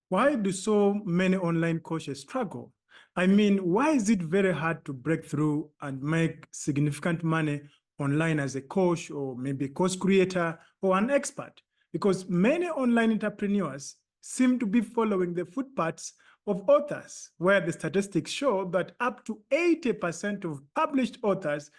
Why do so many online coaches struggle? I mean, why is it very hard to break through and make significant money online as a coach or maybe a course creator or an expert? Because many online entrepreneurs seem to be following the footpaths of authors, where the statistics show that up to 80% of published authors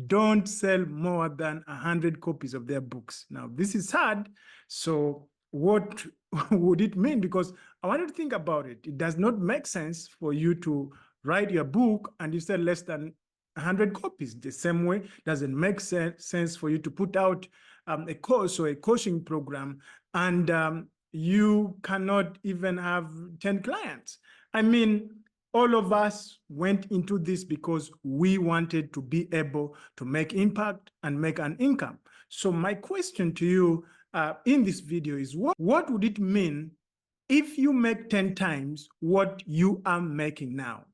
don't sell more than 100 copies of their books. Now, this is sad. So what would it mean? Because I want you to think about it. It does not make sense for you to write your book and you sell less than 100 copies. The same way, doesn't make sense for you to put out a course or a coaching program and you cannot even have 10 clients. I mean, all of us went into this because we wanted to be able to make impact and make an income. So my question to you in this video is, what would it mean if you make 10 times what you are making now?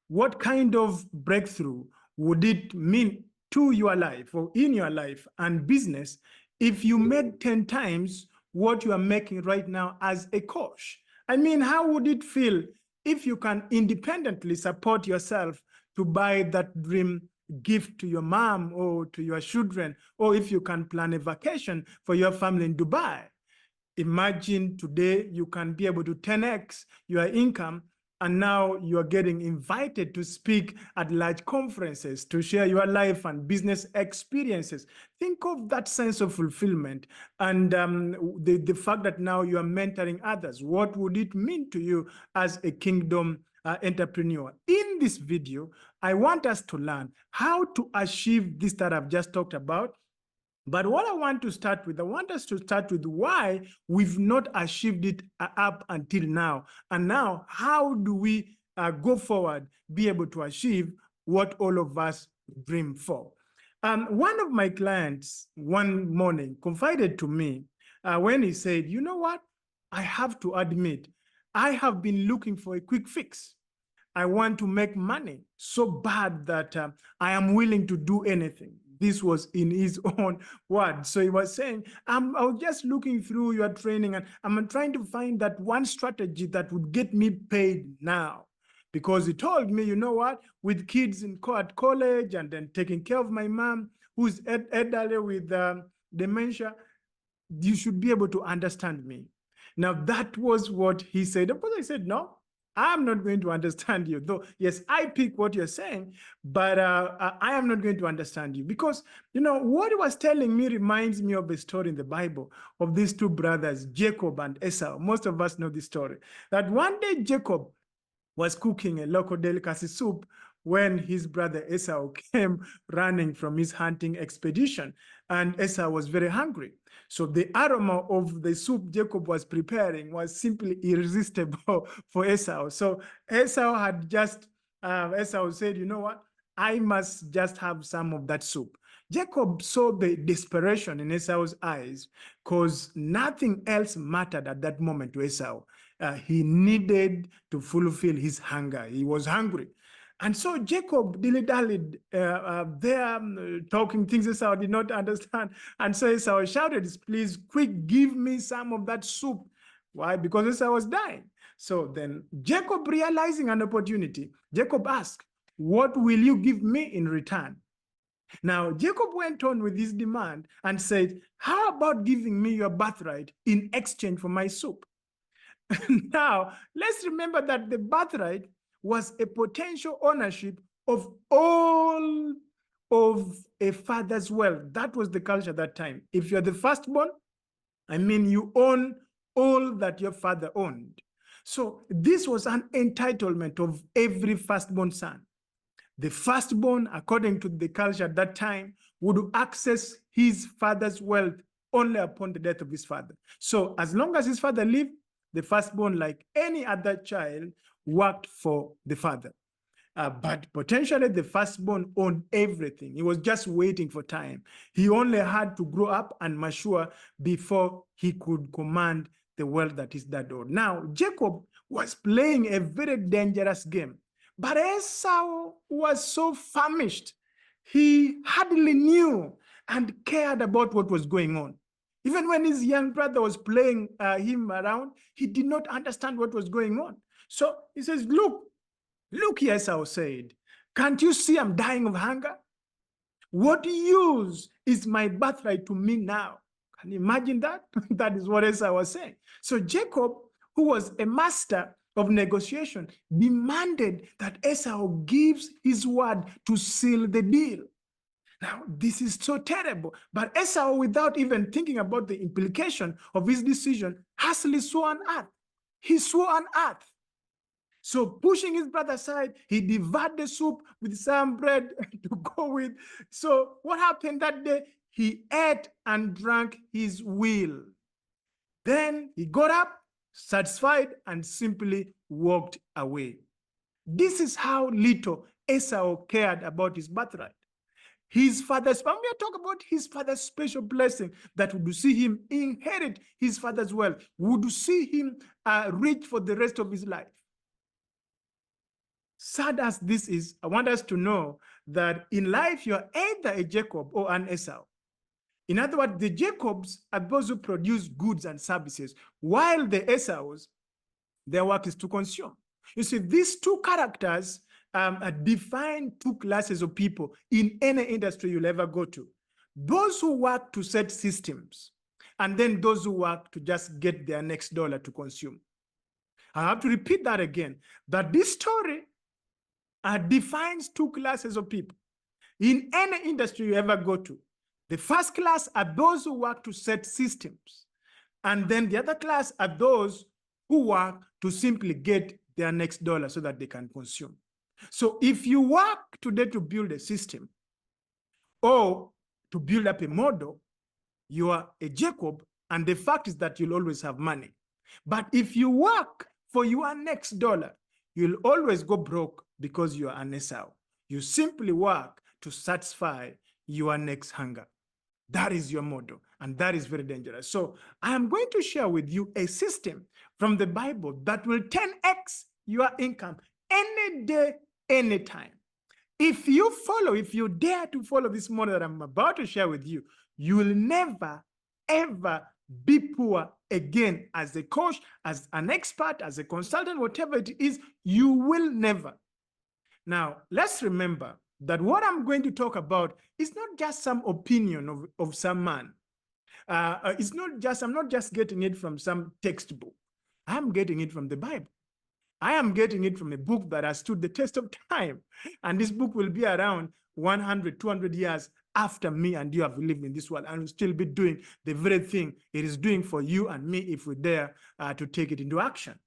What kind of breakthrough would it mean to your life or in your life and business if you made 10 times what you are making right now as a coach? I mean, how would it feel if you can independently support yourself to buy that dream gift to your mom or to your children, or if you can plan a vacation for your family in Dubai? Imagine today you can be able to 10x your income, and now you're getting invited to speak at large conferences, to share your life and business experiences. Think of that sense of fulfillment and the fact that now you are mentoring others. What would it mean to you as a kingdom entrepreneur? In this video, I want us to learn how to achieve this that I've just talked about. But what I want to start with, I want us to start with why we've not achieved it up until now. And now, how do we go forward, be able to achieve what all of us dream for? One of my clients one morning confided to me when he said, you know what? I have to admit, I have been looking for a quick fix. I want to make money so bad that I am willing to do anything. This was in his own words. So he was saying, I was just looking through your training and I'm trying to find that one strategy that would get me paid now. Because he told me, you know what, with kids at college and then taking care of my mom, who's elderly with dementia, you should be able to understand me. Now, that was what he said. Of course, I said, no, I'm not going to understand you. Though, yes, I pick what you're saying, but I am not going to understand you. Because, you know, what he was telling me reminds me of a story in the Bible of these two brothers, Jacob and Esau. Most of us know this story. That one day Jacob was cooking a local delicacy soup when his brother Esau came running from his hunting expedition, and Esau was very hungry. So the aroma of the soup Jacob was preparing was simply irresistible for Esau. So Esau said, you know what? I must just have some of that soup. Jacob saw the desperation in Esau's eyes because nothing else mattered at that moment to Esau. He needed to fulfill his hunger. He was hungry. And so Jacob dilly-dallied there, talking things Esau did not understand. And so Esau shouted, please, quick, give me some of that soup. Why? Because Esau was dying. So then Jacob, realizing an opportunity, Jacob asked, what will you give me in return? Now, Jacob went on with his demand and said, how about giving me your birthright in exchange for my soup? Now, let's remember that the birthright was a potential ownership of all of a father's wealth. That was the culture at that time. If you're the firstborn, I mean, you own all that your father owned. So this was an entitlement of every firstborn son. The firstborn, according to the culture at that time, would access his father's wealth only upon the death of his father. So as long as his father lived, the firstborn, like any other child, worked for the father. But potentially the firstborn owned everything. He was just waiting for time. He only had to grow up and mature before he could command the wealth that his dad owned. Now, Jacob was playing a very dangerous game. But Esau was so famished, he hardly knew and cared about what was going on. Even when his young brother was playing him around, he did not understand what was going on. So he says, look here, Esau said, can't you see I'm dying of hunger? What use is my birthright to me now? Can you imagine that? That is what Esau was saying. So Jacob, who was a master of negotiation, demanded that Esau gives his word to seal the deal. Now, this is so terrible. But Esau, without even thinking about the implication of his decision, hastily swore an oath. He swore an oath. So pushing his brother aside, he devoured the soup with some bread to go with. So what happened that day? He ate and drank his will. Then he got up, satisfied, and simply walked away. This is how little Esau cared about his birthright. His father's, when we talk about his father's special blessing that would see him inherit his father's wealth, would see him rich for the rest of his life. Sad as this is, I want us to know that in life, you're either a Jacob or an Esau. In other words, the Jacobs are those who produce goods and services, while the Esau's, their work is to consume. You see, these two characters define two classes of people in any industry you'll ever go to. Those who work to set systems, and then those who work to just get their next dollar to consume. I have to repeat that again, that this story defines two classes of people in any industry you ever go to. The first class are those who work to set systems. And then the other class are those who work to simply get their next dollar so that they can consume. So if you work today to build a system or to build up a model, you are a Jacob, and the fact is that you'll always have money. But if you work for your next dollar, you'll always go broke because you are an Esau. You simply work to satisfy your next hunger. That is your model, and that is very dangerous. So I am going to share with you a system from the Bible that will 10x your income any day, anytime. If you dare to follow this model that I'm about to share with you, you will never, ever be poor again as a coach, as an expert, as a consultant, whatever it is, you will never. Now, let's remember that what I'm going to talk about is not just some opinion of some man. I'm not just getting it from some textbook. I'm getting it from the Bible. I am getting it from a book that has stood the test of time. And this book will be around 100, 200 years after me and you have lived in this world, and will still be doing the very thing it is doing for you and me if we dare to take it into action.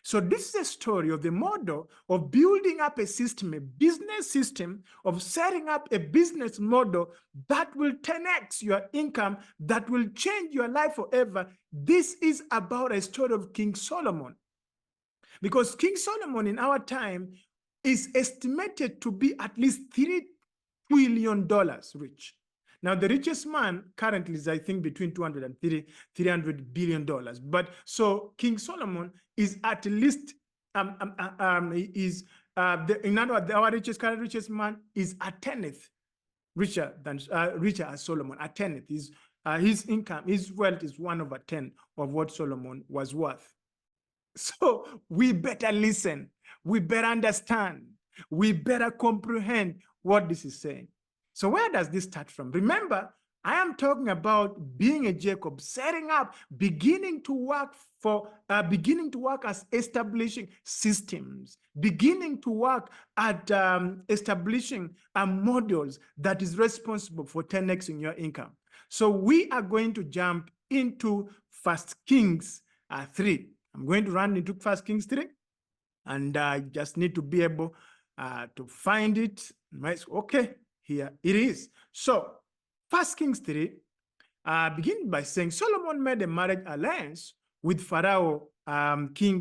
So this is a story of the model of building up a system, a business system, of setting up a business model that will 10x your income, that will change your life forever. This is about a story of King Solomon. Because King Solomon in our time is estimated to be at least $3 trillion rich. Now, the richest man currently is, I think, between $200 and $300 billion. But so King Solomon is at least, in other words, our current richest man is a tenth richer as Solomon. A tenth is his income, his wealth is 1/10 of what Solomon was worth. So we better listen. We better understand. We better comprehend what this is saying. So where does this start from? Remember, I am talking about being a Jacob, setting up, beginning to work as establishing systems, beginning to work at establishing models that is responsible for 10xing your income. So we are going to jump into 1 Kings 3. I'm going to run into 1 Kings 3, and I just need to be able to find it. Okay, here it is. So 1 Kings 3 begin by saying Solomon made a marriage alliance with Pharaoh, king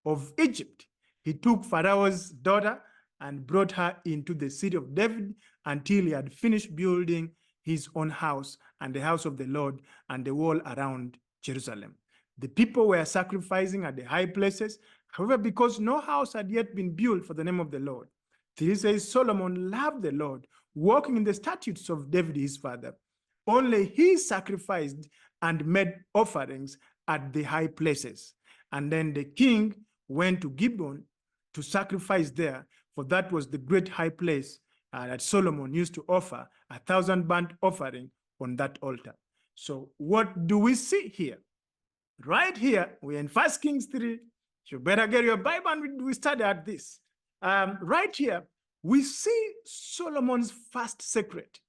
of Egypt. He took Pharaoh's daughter and brought her into the city of David until he had finished building his own house and the house of the Lord and the wall around Jerusalem. The people were sacrificing at the high places. However, because no house had yet been built for the name of the Lord, 3 says Solomon loved the Lord, walking in the statutes of David his father, Only he sacrificed and made offerings at the high places. And then the king went to Gibeon to sacrifice there, for that was the great high place that Solomon used to offer 1,000 burnt offering on that altar. So what do we see here? Right here, we're in 1 Kings 3. You better get your Bible and we study at this. Right here, we see Solomon's first secret.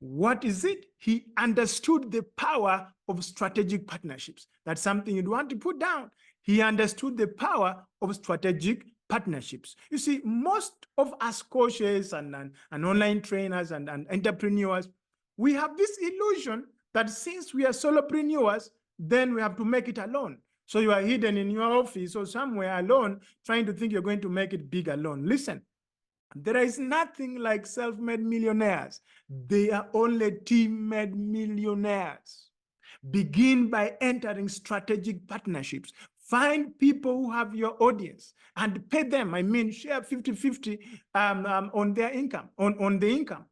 What is it? He understood the power of strategic partnerships. That's something you'd want to put down. He understood the power of strategic partnerships. You see, most of us coaches and online trainers and entrepreneurs, we have this illusion that since we are solopreneurs, then we have to make it alone. So you are hidden in your office or somewhere alone, trying to think you're going to make it big alone. Listen, there is nothing like self-made millionaires. They are only team-made millionaires. Begin by entering strategic partnerships. Find people who have your audience and pay them. I mean, share 50-50 on their income, on the income,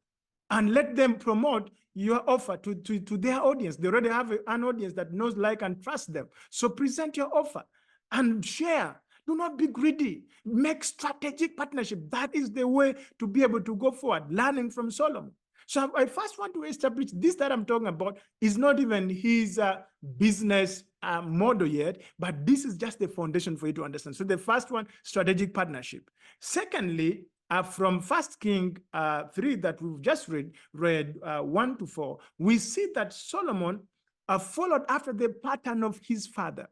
and let them promote your offer to their audience. They already have an audience that knows, like, and trusts them. So present your offer and share. Do not be greedy. Make strategic partnership. That is the way to be able to go forward, learning from Solomon. So I first want to establish this that I'm talking about is not even his business model yet, but this is just the foundation for you to understand. So the first one, strategic partnership. Secondly, from 1 Kings 3 that we've just read 1 to 4, we see that Solomon followed after the pattern of his father.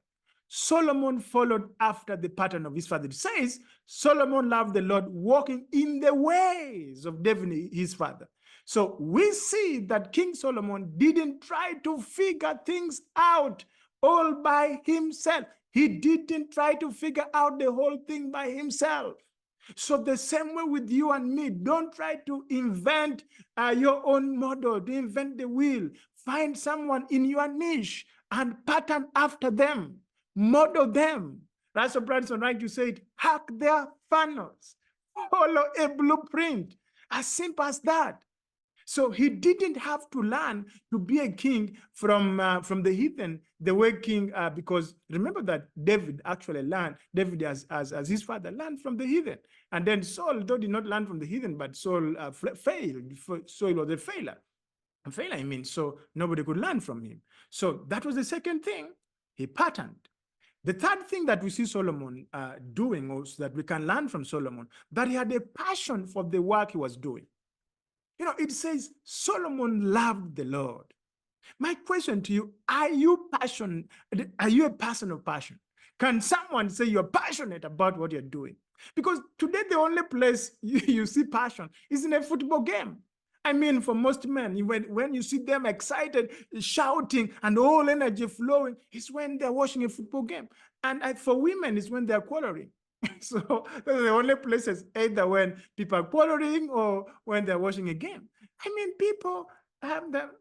Solomon followed after the pattern of his father. It says Solomon loved the Lord, walking in the ways of David, his father. So we see that King Solomon didn't try to figure things out all by himself. He didn't try to figure out the whole thing by himself. So the same way with you and me, don't try to invent your own model, to invent the wheel. Find someone in your niche and pattern after them. Model them. Russell Brunson, right? You said, hack their funnels. Follow a blueprint. As simple as that. So he didn't have to learn to be a king from the heathen, the way king, because remember that David actually learned, David as his father learned from the heathen. And then Saul, though did not learn from the heathen, but Saul failed. Saul was a failure. I mean, so nobody could learn from him. So that was the second thing. He patterned. The third thing that we see Solomon doing, or that we can learn from Solomon, that he had a passion for the work he was doing. You know, it says Solomon loved the Lord. My question to you, are you passionate? Are you a person of passion? Can someone say you're passionate about what you're doing? Because today the only place you see passion is in a football game. I mean, for most men, when you see them excited, shouting, and all energy flowing, it's when they're watching a football game. And for women, it's when they're quarreling. So those are the only places, either when people are quarreling or when they're watching a game. I mean, people have them,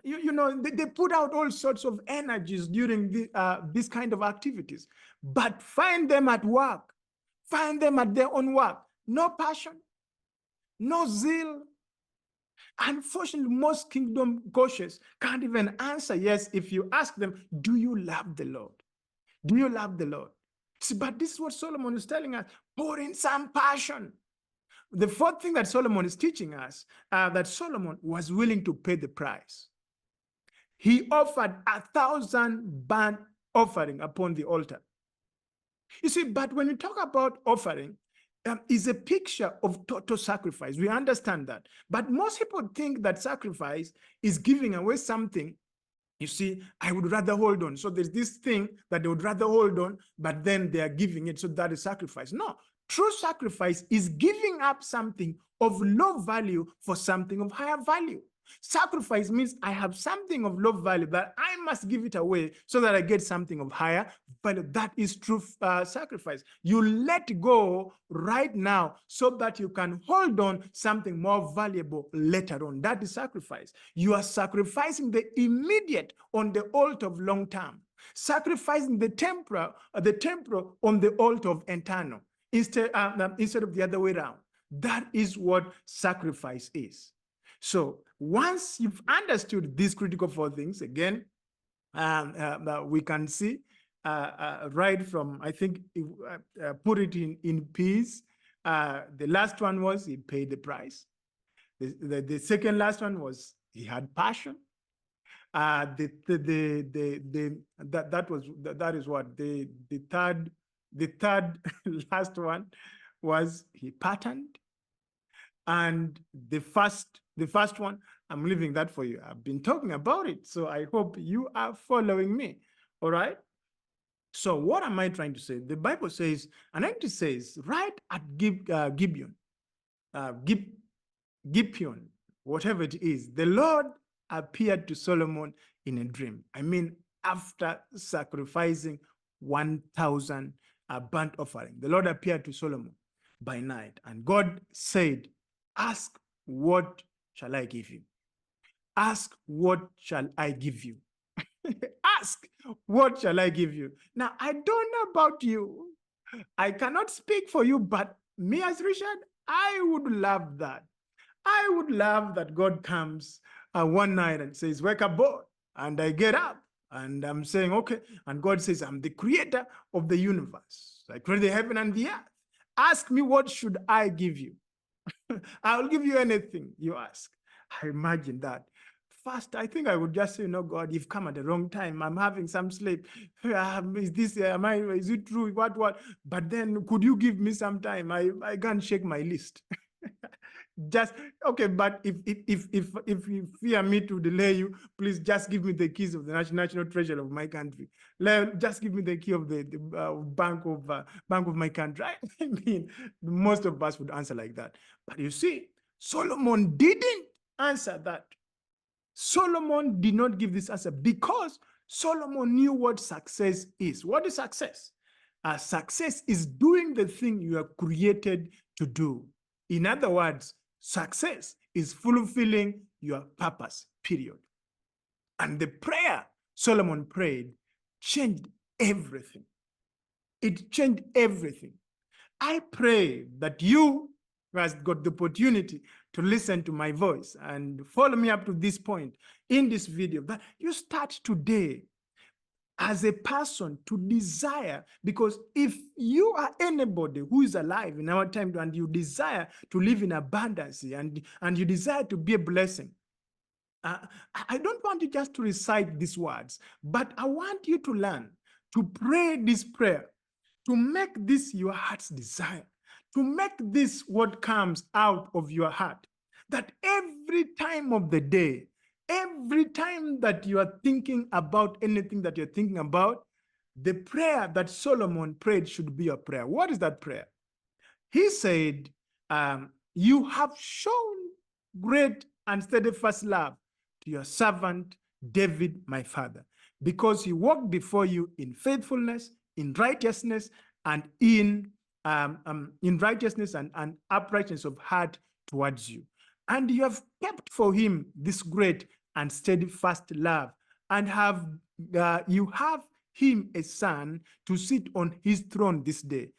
they put out all sorts of energies during these kind of activities, but find them at work, find them at their own work. No passion, no zeal. Unfortunately, most kingdom coaches can't even answer yes if you ask them, do you love the Lord? Do you love the Lord? See, but this is what Solomon is telling us, pour in some passion. The fourth thing that Solomon is teaching us, that Solomon was willing to pay the price. He offered 1,000 burnt offering upon the altar. You see, but when you talk about offering, is a picture of total sacrifice. We understand that. But most people think that sacrifice is giving away something. You see, I would rather hold on. So there's this thing that they would rather hold on, but then they are giving it. So that is sacrifice. No, true sacrifice is giving up something of low value for something of higher value. Sacrifice means I have something of low value that I must give it away so that I get something of higher value. That is true sacrifice. You let go right now so that you can hold on something more valuable later on. That is sacrifice. You are sacrificing the immediate on the altar of long term, sacrificing the temporal on the altar of eternal instead of the other way around. That is what sacrifice is. So once you've understood these critical four things, again, we can see right from, I think, put it in P's. The last one was he paid the price. The second last one was he had passion. That is what the third last one was he patterned. And the first one, I'm leaving that for you. I've been talking about it, so I hope you are following me. All right. So what am I trying to say? The Bible says, and it says, right at Gibeon, Gibeon, whatever it is, the Lord appeared to Solomon in a dream. I mean, after sacrificing 1,000 burnt offering, the Lord appeared to Solomon by night, and God said, ask, what shall I give you? Ask, what shall I give you? Ask, what shall I give you? Now, I don't know about you. I cannot speak for you, but me as Richard, I would love that. I would love that God comes one night and says, wake up, boy. And I get up and I'm saying, okay. And God says, I'm the creator of the universe. I created the heaven and the earth. Ask me, what should I give you? I'll give you anything you ask. I imagine that. First, I think I would just say, no, God, you've come at the wrong time. I'm having some sleep. Is this, is it true? What? But then could you give me some time? I can't shake my list. Just okay, but if you fear me to delay you, please just give me the keys of the national treasure of my country. Just give me the key of the bank of my country. I mean, most of us would answer like that. But you see, Solomon didn't answer that. Solomon did not give this answer because Solomon knew what success is. What is success? Success is doing the thing you are created to do. In other words, success is fulfilling your purpose, period. And the prayer Solomon prayed changed everything. It changed everything. I pray that you who has got the opportunity to listen to my voice and follow me up to this point in this video, that you start today as a person to desire, because if you are anybody who is alive in our time and you desire to live in abundance and you desire to be a blessing, I don't want you just to recite these words, but I want you to learn to pray this prayer, to make this your heart's desire, to make this what comes out of your heart, that every time of the day, every time that you are thinking about anything that you're thinking about, the prayer that Solomon prayed should be your prayer. What is that prayer? He said, you have shown great and steadfast love to your servant David, my father, because he walked before you in faithfulness, in righteousness, and in righteousness and uprightness of heart towards you. And you have kept for him this great and steadfast love, and you have him a son to sit on his throne this day.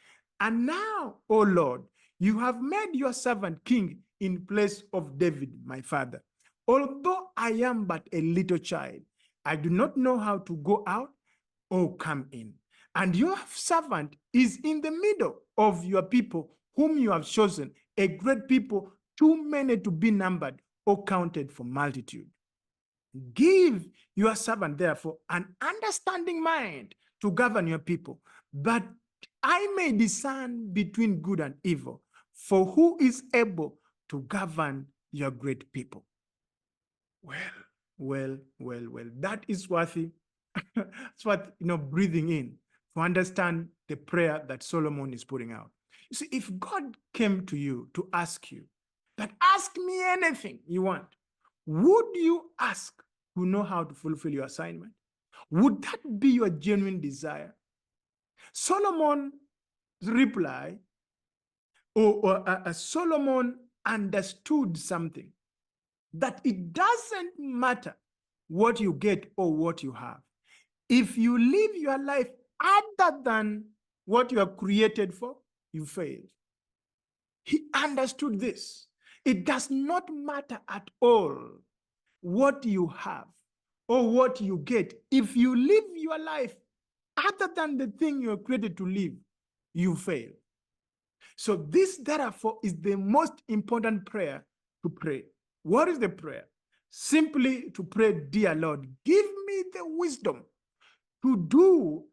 And now, O Lord, you have made your servant king in place of David, my father. Although I am but a little child, I do not know how to go out or come in. And your servant is in the middle of your people, whom you have chosen, a great people, too many to be numbered or counted for multitude. Give your servant, therefore, an understanding mind to govern your people, that I may discern between good and evil. For who is able to govern your great people? Well. That is worthy. It's worth breathing in to understand the prayer that Solomon is putting out. You see, if God came to you to ask you that, ask me anything you want, would you ask to know how to fulfill your assignment? Would that be your genuine desire? Solomon's reply, Solomon understood something, that it doesn't matter what you get or what you have. If you live your life other than what you are created for, you fail. He understood this. It does not matter at all what you have or what you get, if you live your life other than the thing you're created to live, you fail. So this, therefore, is the most important prayer to pray. What is the prayer? Simply to pray, dear Lord, give me the wisdom to do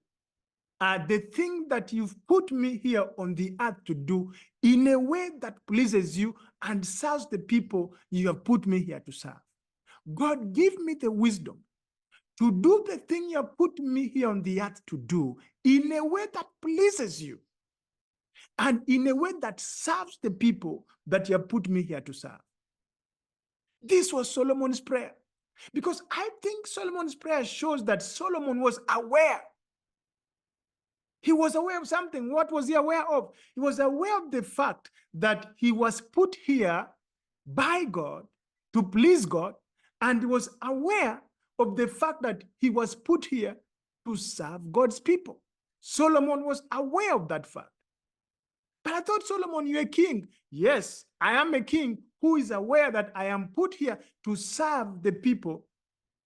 the thing that you've put me here on the earth to do in a way that pleases you and serves the people you have put me here to serve. God, give me the wisdom to do the thing you have put me here on the earth to do in a way that pleases you and in a way that serves the people that you have put me here to serve. This was Solomon's prayer, because I think Solomon's prayer shows that Solomon was aware. He was aware of something. What was he aware of? He was aware of the fact that he was put here by God to please God, and he was aware of the fact that he was put here to serve God's people. Solomon was aware of that fact. But I thought, Solomon, you're a king. Yes, I am a king who is aware that I am put here to serve the people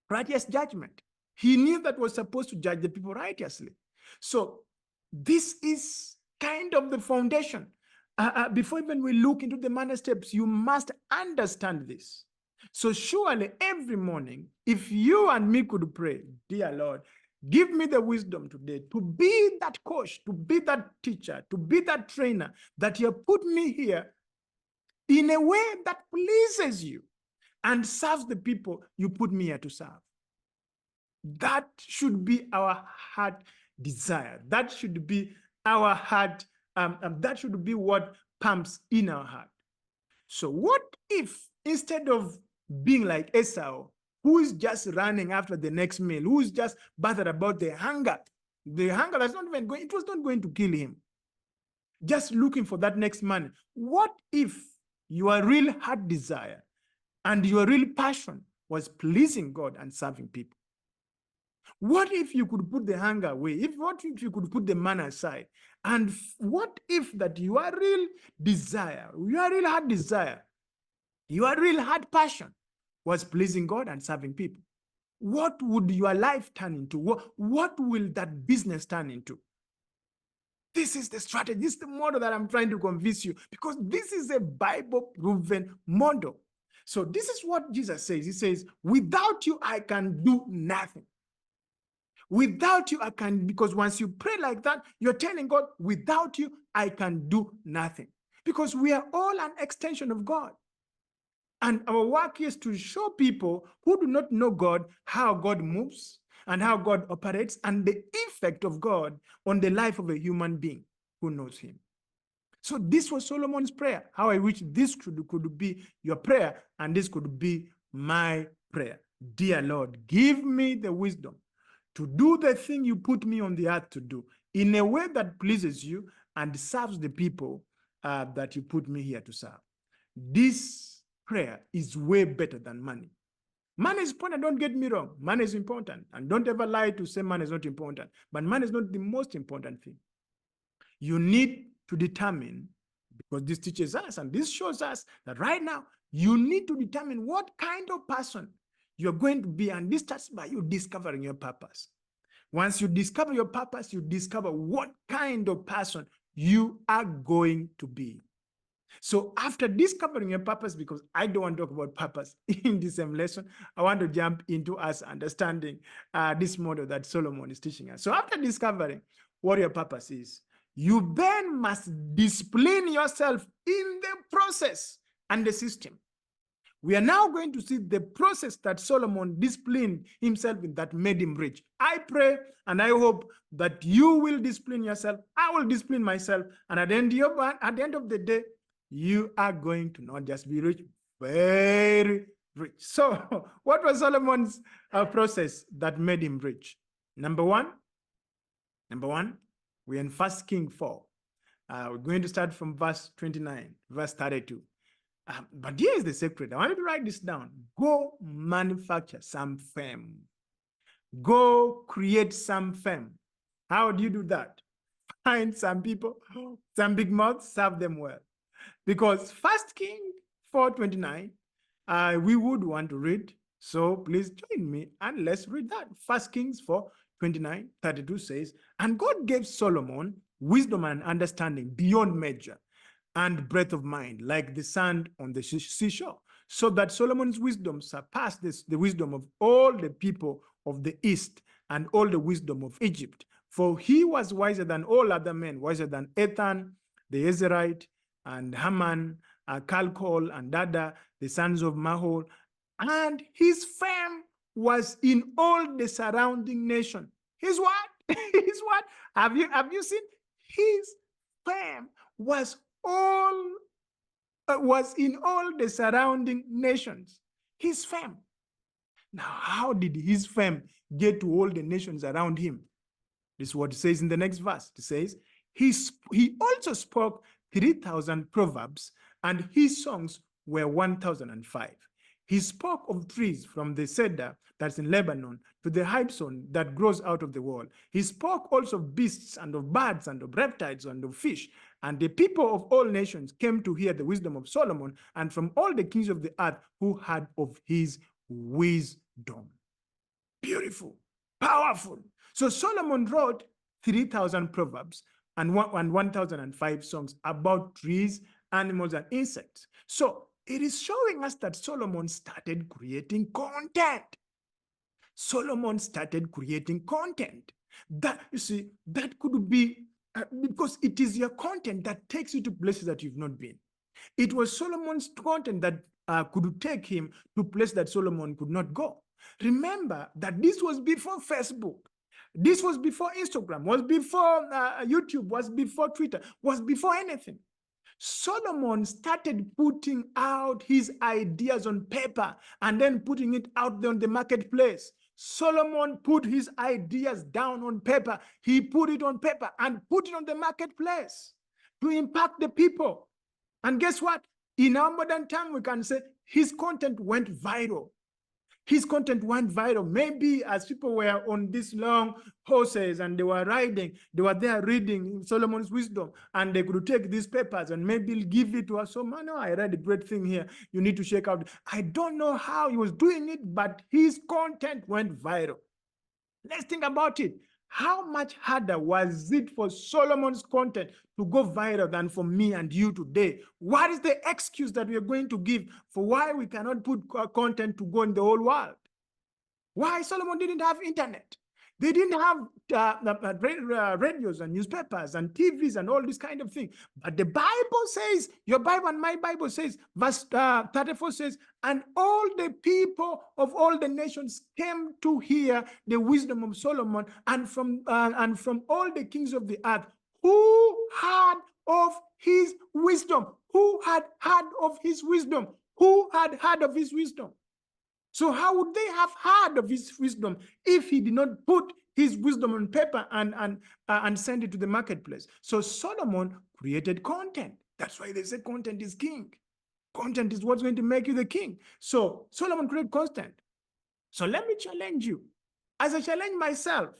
righteous judgment. He knew that was supposed to judge the people righteously. So this is kind of the foundation. Before even we look into the manner steps, you must understand this. So surely every morning, if you and me could pray, dear Lord, give me the wisdom today to be that coach, to be that teacher, to be that trainer, that you have put me here in a way that pleases you and serves the people you put me here to serve. That should be our heart desire. That should be our heart, that should be what pumps in our heart. So what if, instead of being like Esau, who is just running after the next meal, who is just bothered about the hunger that's not even going, it was not going to kill him, just looking for that next money. What if your real heart desire and your real passion was pleasing God and serving people? What if you could put the hunger away? What if you could put the manna aside? And what if that your real desire, your real heart desire, your real heart passion was pleasing God and serving people? What would your life turn into? What will that business turn into? This is the strategy. This is the model that I'm trying to convince you, because this is a Bible-proven model. So this is what Jesus says. He says, without you, I can do nothing. Without you, I can, because once you pray like that, you're telling God, without you, I can do nothing. Because we are all an extension of God. And our work is to show people who do not know God how God moves and how God operates and the effect of God on the life of a human being who knows him. So this was Solomon's prayer. How I wish this could be your prayer, and this could be my prayer. Dear Lord, give me the wisdom to do the thing you put me on the earth to do in a way that pleases you and serves the people that you put me here to serve. This prayer is way better than money. Money is important, don't get me wrong. Money is important. And don't ever lie to say money is not important. But money is not the most important thing. You need to determine, because this teaches us and this shows us that right now, you need to determine what kind of person you're going to be, and this starts by you discovering your purpose. Once you discover your purpose, you discover what kind of person you are going to be. So after discovering your purpose, because I don't want to talk about purpose in this same lesson, I want to jump into us understanding this model that Solomon is teaching us. So after discovering what your purpose is, you then must discipline yourself in the process and the system. We are now going to see the process that Solomon disciplined himself in that made him rich. I pray and I hope that you will discipline yourself. I will discipline myself. And at the end of the day, you are going to not just be rich, very rich. So what was Solomon's process that made him rich? Number one, we're in 1 Kings 4. We're going to start from verse 29, verse 32. But here is the secret. I want you to write this down. Go manufacture some fame. Go create some fame. How do you do that? Find some people, some big mouths, serve them well. Because 1 Kings 4:29, we would want to read So please join me and let's read that. First Kings 4:29-32 says, and God gave Solomon wisdom and understanding beyond measure and breadth of mind, like the sand on the seashore, so that Solomon's wisdom surpassed the wisdom of all the people of the East and all the wisdom of Egypt. For he was wiser than all other men, wiser than Ethan, the Ezrahite, and Haman, Kalkol, and Dada, the sons of Mahol, and his fame was in all the surrounding nation. His what? His what? Have you seen? His fame was all was in all the surrounding nations. His fame. Now, how did his fame get to all the nations around him? This is what it says in the next verse. It says, he also spoke 3,000 proverbs, and his songs were 1,005. He spoke of trees from the cedar that's in Lebanon to the hypson that grows out of the wall. He spoke also of beasts and of birds and of reptiles and of fish. And the people of all nations came to hear the wisdom of Solomon, and from all the kings of the earth who heard of his wisdom. Beautiful, powerful. So Solomon wrote 3,000 proverbs and 1,005 songs about trees, animals, and insects. So it is showing us that Solomon started creating content. Solomon started creating content. That, you see, that could be because it is your content that takes you to places that you've not been. It was Solomon's content that could take him to places that Solomon could not go. Remember that this was before Facebook. This was before Instagram, was before YouTube, was before Twitter, was before anything. Solomon started putting out his ideas on paper and then putting it out there on the marketplace. Solomon put his ideas down on paper. He put it on paper and put it on the marketplace to impact the people. And guess what? In our modern time, we can say his content went viral. His content went viral. Maybe as people were on these long horses and they were riding, they were there reading Solomon's wisdom, and they could take these papers and maybe give it to us. So, man, I read a great thing here. You need to check out. I don't know how he was doing it, but his content went viral. Let's think about it. How much harder was it for Solomon's content to go viral than for me and you today? What is the excuse that we are going to give for why we cannot put content to go in the whole world? Why Solomon didn't have internet? They didn't have radios and newspapers and TVs and all this kind of thing. But the Bible says, your Bible and my Bible says, verse 34 says, and all the people of all the nations came to hear the wisdom of Solomon, and from all the kings of the earth who had of his wisdom. Who had heard of his wisdom? Who had heard of his wisdom? So how would they have heard of his wisdom if he did not put his wisdom on paper and send it to the marketplace? So Solomon created content. That's why they say content is king. Content is what's going to make you the king. So Solomon created content. So let me challenge you. As I challenge myself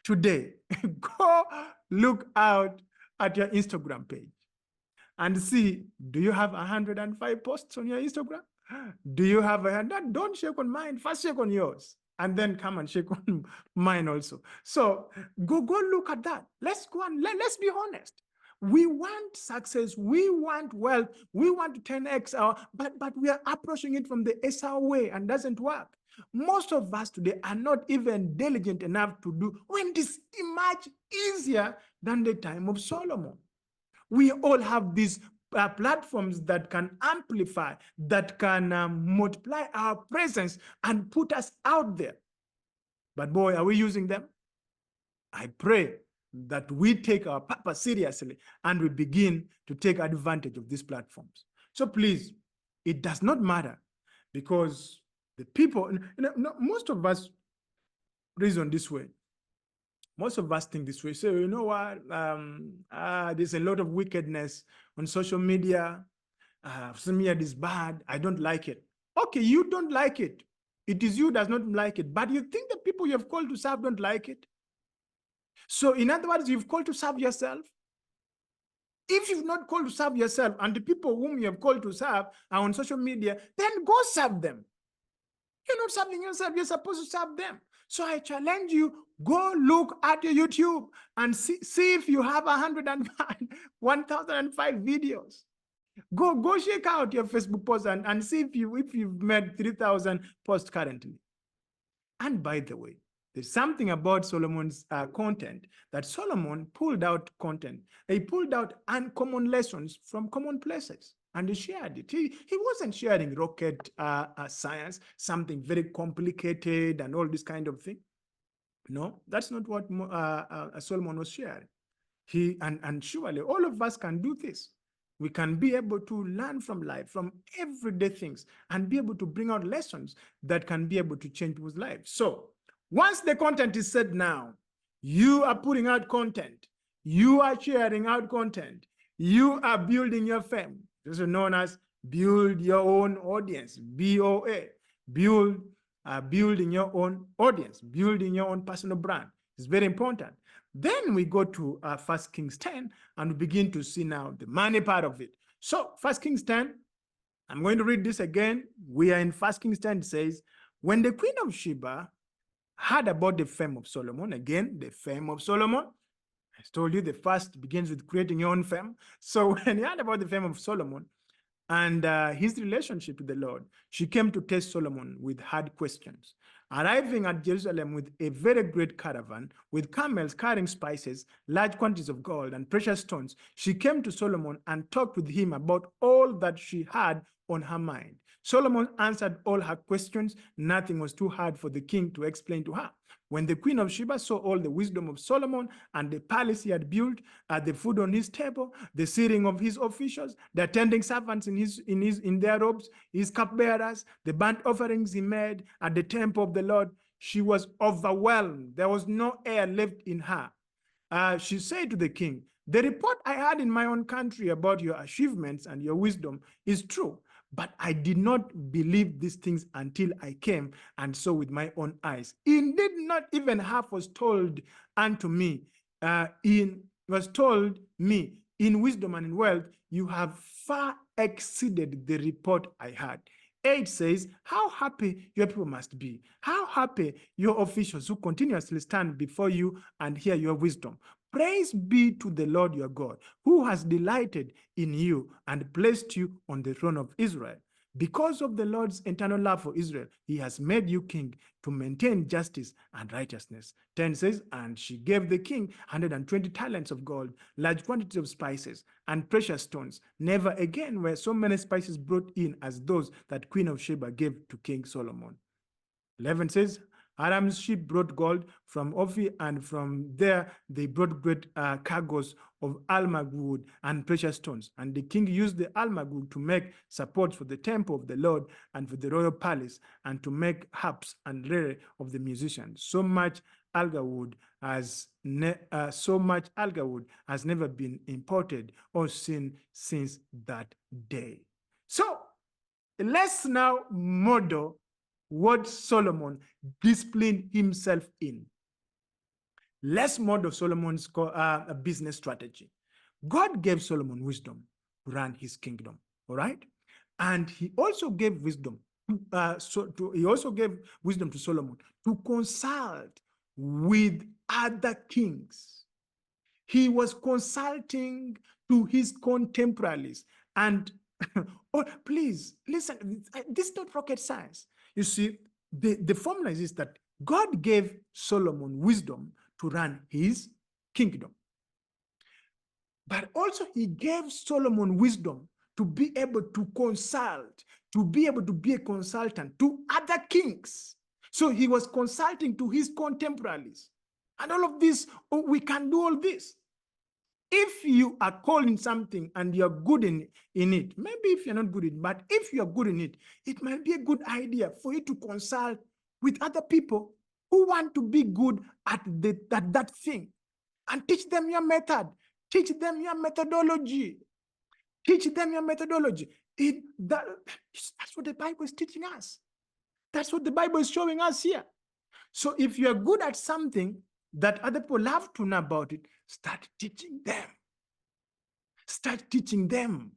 today, go look out at your Instagram page and see, do you have 105 posts on your Instagram? Do you have a hand? Don't shake on mine. First shake on yours, and then come and shake on mine also. So go look at that. Let's go and let's be honest. We want success. We want wealth. We want to 10x but we are approaching it from the Esau way, and doesn't work. Most of us today are not even diligent enough to do when it is much easier than the time of Solomon. We all have these platforms that can amplify, that can multiply our presence and put us out there. But boy, are we using them? I pray that we take our purpose seriously and we begin to take advantage of these platforms. So please, it does not matter, because the people, most of us reason this way. Most of us think this way. So, you know what? There's a lot of wickedness on social media. Social media is bad. I don't like it. Okay, you don't like it. It is you does not like it. But you think the people you have called to serve don't like it? So, in other words, you've called to serve yourself. If you've not called to serve yourself and the people whom you have called to serve are on social media, then go serve them. You're not serving yourself, you're supposed to serve them. So I challenge you, go look at your YouTube and see if you have 1,005 videos. Go check out your Facebook posts and see if you've made 3,000 posts currently. And by the way, there's something about Solomon's content that Solomon pulled out content. He pulled out uncommon lessons from common places and he shared it. He wasn't sharing rocket science, something very complicated and all this kind of thing. No, that's not what Solomon was sharing. And surely all of us can do this. We can be able to learn from life, from everyday things, and be able to bring out lessons that can be able to change people's lives. So once the content is set now, you are putting out content, you are sharing out content, you are building your fame. This is known as build your own audience, BOA, building your own audience, building your own personal brand. It's very important. Then we go to 1 Kings 10 and we begin to see now the money part of it. So 1 Kings 10, I'm going to read this again. We are in 1 Kings 10, it says, when the queen of Sheba heard about the fame of Solomon, again, the fame of Solomon, I told you the first begins with creating your own fame. So when he heard about the fame of Solomon and his relationship with the Lord, she came to test Solomon with hard questions. Arriving at Jerusalem with a very great caravan, with camels carrying spices, large quantities of gold, and precious stones, she came to Solomon and talked with him about all that she had on her mind. Solomon answered all her questions. Nothing was too hard for the king to explain to her. When the queen of Sheba saw all the wisdom of Solomon and the palace he had built, the food on his table, the seating of his officials, the attending servants in their robes, his cupbearers, the burnt offerings he made at the temple of the Lord, she was overwhelmed. There was no air left in her. She said to the king, the report I had in my own country about your achievements and your wisdom is true. But I did not believe these things until I came and saw with my own eyes. Indeed, not even half was told unto me. Was told me in wisdom and in wealth, you have far exceeded the report I had. 8 says, how happy your people must be. How happy your officials who continuously stand before you and hear your wisdom. Praise be to the Lord your God, who has delighted in you and placed you on the throne of Israel. Because of the Lord's eternal love for Israel, he has made you king to maintain justice and righteousness. 10 says, and she gave the king 120 talents of gold, large quantities of spices, and precious stones. Never again were so many spices brought in as those that Queen of Sheba gave to King Solomon. 11 says, Aram's ship brought gold from Ophir, and from there they brought great cargoes of almug wood and precious stones. And the king used the almug wood to make supports for the temple of the Lord and for the royal palace, and to make harps and lyre of the musicians. So much alga wood has never been imported or seen since that day. So let's now model what Solomon disciplined himself in. Let's model Solomon's business strategy. God gave Solomon wisdom to run his kingdom, all right? And he also gave wisdom. He also gave wisdom to Solomon to consult with other kings. He was consulting to his contemporaries. And oh, please listen, this is not rocket science. You see, the formula is that God gave Solomon wisdom to run his kingdom. But also he gave Solomon wisdom to be able to consult, to be able to be a consultant to other kings. So he was consulting to his contemporaries. And all of this, we can do all this. If you are called in something and you're good in it, maybe if you're not good in it, but if you're good in it, it might be a good idea for you to consult with other people who want to be good at that thing, and teach them your method, teach them your methodology, teach them your methodology. That's what the Bible is teaching us. That's what the Bible is showing us here. So if you're good at something that other people love to know about it, start teaching them. Start teaching them.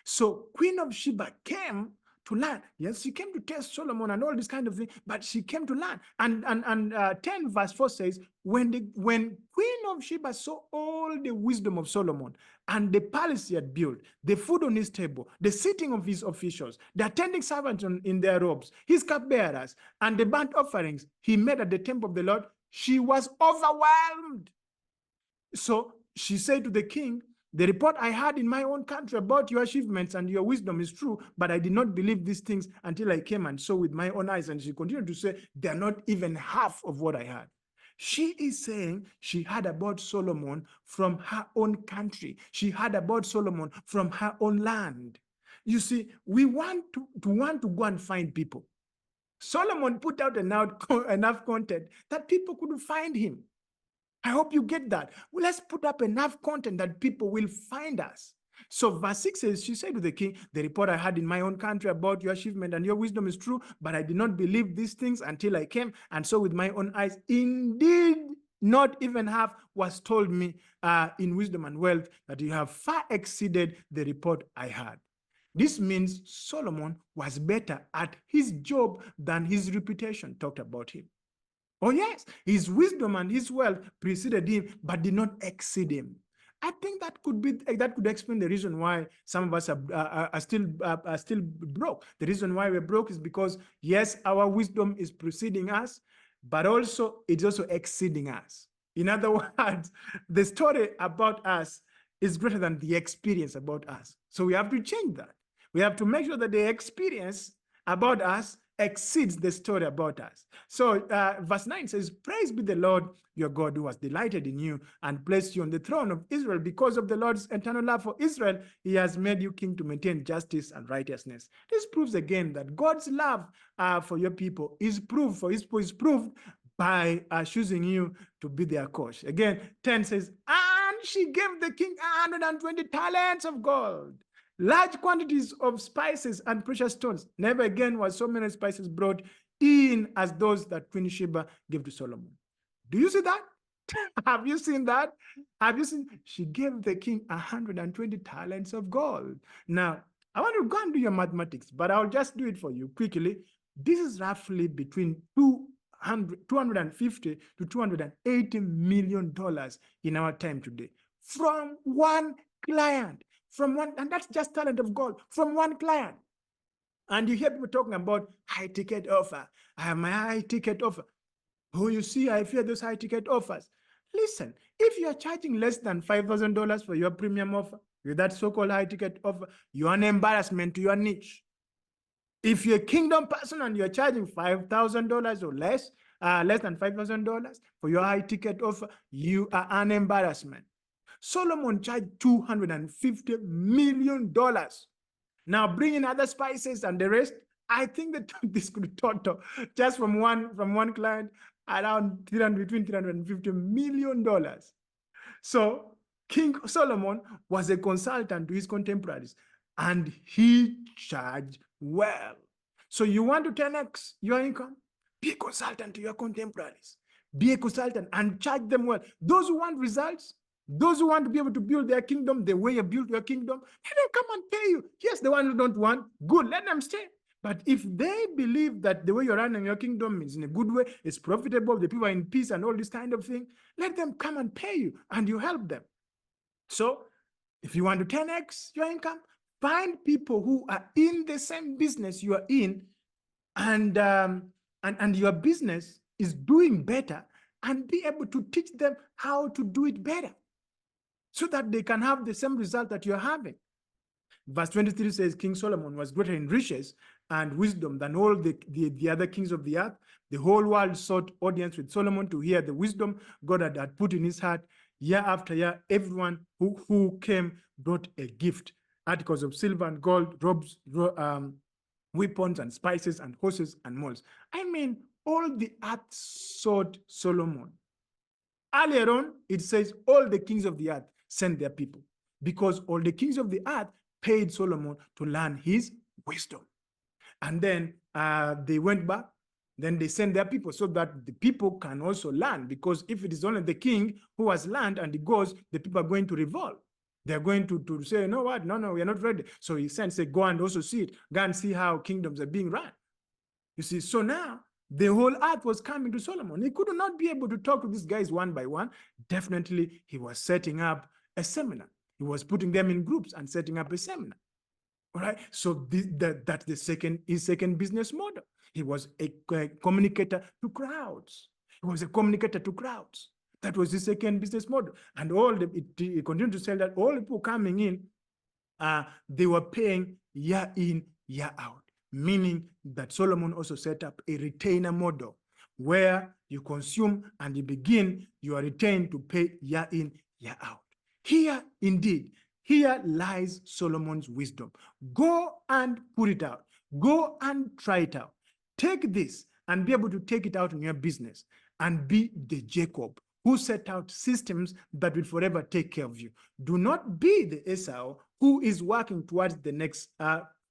So Queen of Sheba came to learn. Yes, she came to test Solomon and all this kind of thing, but she came to learn. And 10 verse 4 says, when Queen of Sheba saw all the wisdom of Solomon and the palace he had built, the food on his table, the sitting of his officials, the attending servants in their robes, his cupbearers, and the burnt offerings he made at the temple of the Lord, she was overwhelmed. So she said to the king, the report I had in my own country about your achievements and your wisdom is true, but I did not believe these things until I came and saw with my own eyes. And she continued to say, they're not even half of what I had. She is saying she heard about Solomon from her own country. She heard about Solomon from her own land. You see, we want to go and find people. Solomon put out enough content that people couldn't find him. I hope you get that. Well, let's put up enough content that people will find us. So verse 6 says, she said to the king, the report I had in my own country about your achievement and your wisdom is true, but I did not believe these things until I came and saw with my own eyes. Indeed, not even half was told me in wisdom and wealth, that you have far exceeded the report I had. This means Solomon was better at his job than his reputation talked about him. Oh yes, his wisdom and his wealth preceded him, but did not exceed him. I think that could explain the reason why some of us are still broke. The reason why we're broke is because yes, our wisdom is preceding us, but also it's also exceeding us. In other words, the story about us is greater than the experience about us. So we have to change that. We have to make sure that the experience about us exceeds the story about us. So verse 9 says, praise be the Lord your God who has delighted in you and placed you on the throne of Israel. Because of the Lord's eternal love for Israel, he has made you king to maintain justice and righteousness. This proves again that God's love for your people is proved by choosing you to be their coach. Again, 10 says, and she gave the king 120 talents of gold, large quantities of spices and precious stones. Never again was so many spices brought in as those that Queen Sheba gave to Solomon. Do you see that? Have you seen that? Have you seen? She gave the king 120 talents of gold. Now, I want to go and do your mathematics, but I'll just do it for you quickly. This is roughly between $250 to $280 million in our time today from one client. And that's just talent of gold from one client. And you hear people talking about high ticket offer. I have my high ticket offer. Oh, you see, I fear those high ticket offers. Listen, if you're charging less than $5,000 for your premium offer, with that so-called high ticket offer, you're an embarrassment to your niche. If you're a kingdom person and you're charging $5,000 or less than $5,000 for your high ticket offer, you are an embarrassment. Solomon charged $250 million. Now, bringing other spices and the rest, I think that this could total just from one client around between $350 million. So King Solomon was a consultant to his contemporaries, and he charged well. So you want to 10x your income? Be a consultant to your contemporaries. Be a consultant and charge them well. Those who want results, those who want to be able to build their kingdom the way you built your kingdom, let them come and pay you. Yes, the ones who don't want, good, let them stay. But if they believe that the way you're running your kingdom is in a good way, it's profitable, the people are in peace and all this kind of thing, let them come and pay you and you help them. So if you want to 10x your income, find people who are in the same business you are in, and your business is doing better, and be able to teach them how to do it better so that they can have the same result that you're having. Verse 23 says, King Solomon was greater in riches and wisdom than all the other kings of the earth. The whole world sought audience with Solomon to hear the wisdom God had put in his heart. Year after year, everyone who came brought a gift, articles of silver and gold, robes, weapons and spices and horses and mules. I mean, all the earth sought Solomon. Earlier on, it says all the kings of the earth sent their people, because all the kings of the earth paid Solomon to learn his wisdom. And then they went back, then they sent their people so that the people can also learn, because if it is only the king who has learned and he goes, the people are going to revolt. They're going to say, you know what? No, we are not ready. So he sent, say, go and also see it. Go and see how kingdoms are being run. You see, so now the whole earth was coming to Solomon. He could not be able to talk to these guys one by one. Definitely, he was setting up a seminar. He was putting them in groups and setting up a seminar. All right. So that's his second business model. He was a communicator to crowds. He was a communicator to crowds. That was his second business model. And he continued to say that all the people coming in, they were paying year in, year out. Meaning that Solomon also set up a retainer model where you consume and you begin, you are retained to pay year in, year out. Here, indeed, here lies Solomon's wisdom. Go and put it out. Go and try it out. Take this and be able to take it out in your business and be the Jacob who set out systems that will forever take care of you. Do not be the Esau who is working towards the next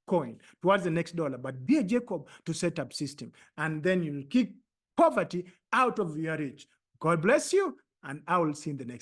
coin, towards the next dollar, but be a Jacob to set up system. And then you'll kick poverty out of your reach. God bless you, and I will see you in the next video.